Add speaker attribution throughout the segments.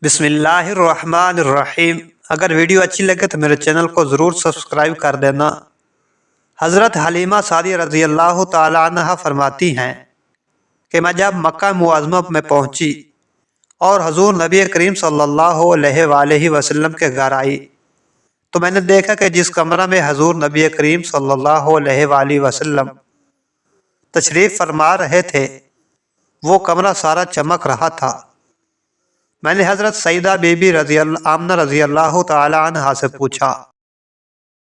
Speaker 1: بسم اللہ الرحمن الرحیم۔ اگر ویڈیو اچھی لگے تو میرے چینل کو ضرور سبسکرائب کر دینا۔ حضرت حلیمہ سعدیہ رضی اللہ تعالی عنہ فرماتی ہیں کہ میں جب مکہ معظمہ میں پہنچی اور حضور نبی کریم صلی اللہ علیہ وآلہ وسلم کے گھر آئی تو میں نے دیکھا کہ جس کمرہ میں حضور نبی کریم صلی اللہ علیہ وآلہ وسلم تشریف فرما رہے تھے وہ کمرہ سارا چمک رہا تھا۔ میں نے حضرت سیدہ بی بی آمنہ رضی اللہ تعالی عنہ سے پوچھا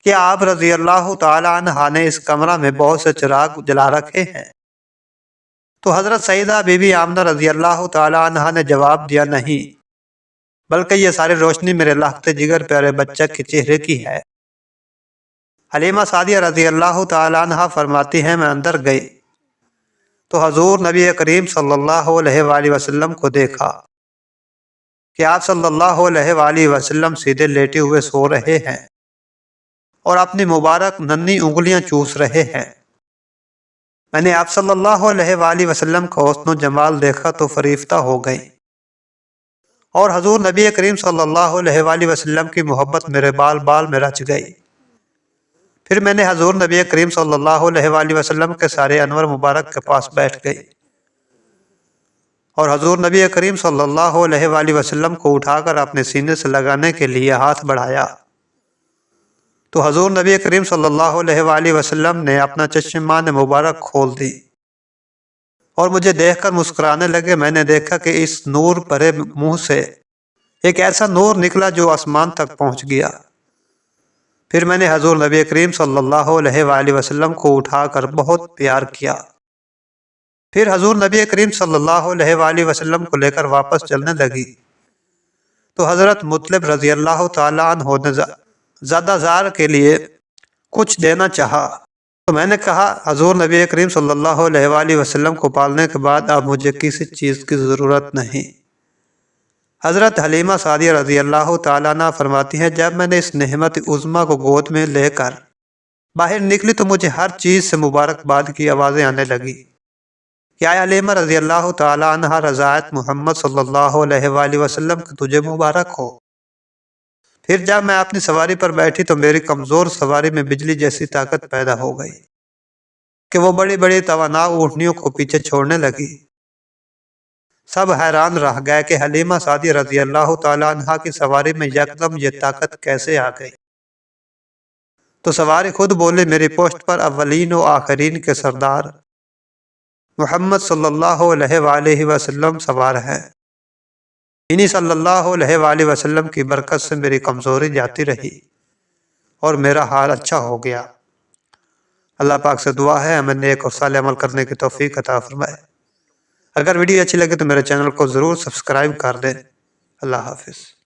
Speaker 1: کہ آپ رضی اللہ تعالی عنہ نے اس کمرہ میں بہت سے چراغ جلا رکھے ہیں؟ تو حضرت سیدہ بی بی آمنہ رضی اللہ تعالی عنہ نے جواب دیا، نہیں، بلکہ یہ ساری روشنی میرے لاحقِ جگر پیارے بچہ کے چہرے کی ہے۔ حلیمہ سعدیہ رضی اللہ تعالی عنہ فرماتی ہیں میں اندر گئی تو حضور نبی کریم صلی اللہ علیہ وآلہ وسلم کو دیکھا کہ آپ صلی اللہ علیہ وآلہ وسلم سیدھے لیٹے ہوئے سو رہے ہیں اور اپنی مبارک ننھی انگلیاں چوس رہے ہیں۔ میں نے آپ صلی اللہ علیہ وآلہ وسلم کا حسن و جمال دیکھا تو فریفتہ ہو گئی اور حضور نبی کریم صلی اللہ علیہ وآلہ وسلم کی محبت میرے بال بال میں رچ گئی۔ پھر میں نے حضور نبی کریم صلی اللہ علیہ وآلہ وسلم کے سارے انور مبارک کے پاس بیٹھ گئی اور حضور نبی کریم صلی اللہ علیہ وآلہ وسلم کو اٹھا کر اپنے سینے سے لگانے کے لیے ہاتھ بڑھایا تو حضور نبی کریم صلی اللہ علیہ وآلہ وسلم نے اپنا چشمان مبارک کھول دی اور مجھے دیکھ کر مسکرانے لگے۔ میں نے دیکھا کہ اس نور بھرے منہ سے ایک ایسا نور نکلا جو آسمان تک پہنچ گیا۔ پھر میں نے حضور نبی کریم صلی اللہ علیہ وآلہ وسلم کو اٹھا کر بہت پیار کیا۔ پھر حضور نبی کریم صلی اللہ علیہ وآلہ وسلم کو لے کر واپس چلنے لگی تو حضرت مطلب رضی اللہ تعالیٰ عنہ نے زادہ زار کے لیے کچھ دینا چاہا تو میں نے کہا حضور نبی کریم صلی اللہ علیہ وآلہ وسلم کو پالنے کے بعد اب مجھے کسی چیز کی ضرورت نہیں۔ حضرت حلیمہ سعدیہ رضی اللہ تعالیٰ عنہ فرماتی ہیں جب میں نے اس نعمت عظمیٰ کو گود میں لے کر باہر نکلی تو مجھے ہر چیز سے مبارکباد کی آوازیں آنے لگی کہ آیا حلیمہ رضی اللہ تعالیٰ عنہ رضاعت محمد صلی اللہ علیہ وآلہ وسلم کی تجھے مبارک ہو۔ پھر جب میں اپنی سواری پر بیٹھی تو میری کمزور سواری میں بجلی جیسی طاقت پیدا ہو گئی کہ وہ بڑی بڑی توانا اونٹنیوں کو پیچھے چھوڑنے لگی۔ سب حیران رہ گئے کہ حلیمہ سعدیہ رضی اللہ تعالیٰ عنہ کی سواری میں یکدم یہ طاقت کیسے آ گئی؟ تو سواری خود بولے میری پشت پر اولین و آخرین کے سردار محمد صلی اللہ علیہ وآلہ وسلم سوار ہیں۔ انہی صلی اللہ علیہ وآلہ وسلم کی برکت سے میری کمزوری جاتی رہی اور میرا حال اچھا ہو گیا۔ اللہ پاک سے دعا ہے ہمیں نیک اور صالح عمل کرنے کی توفیق عطا فرمائے۔ اگر ویڈیو اچھی لگے تو میرے چینل کو ضرور سبسکرائب کر دیں۔ اللہ حافظ۔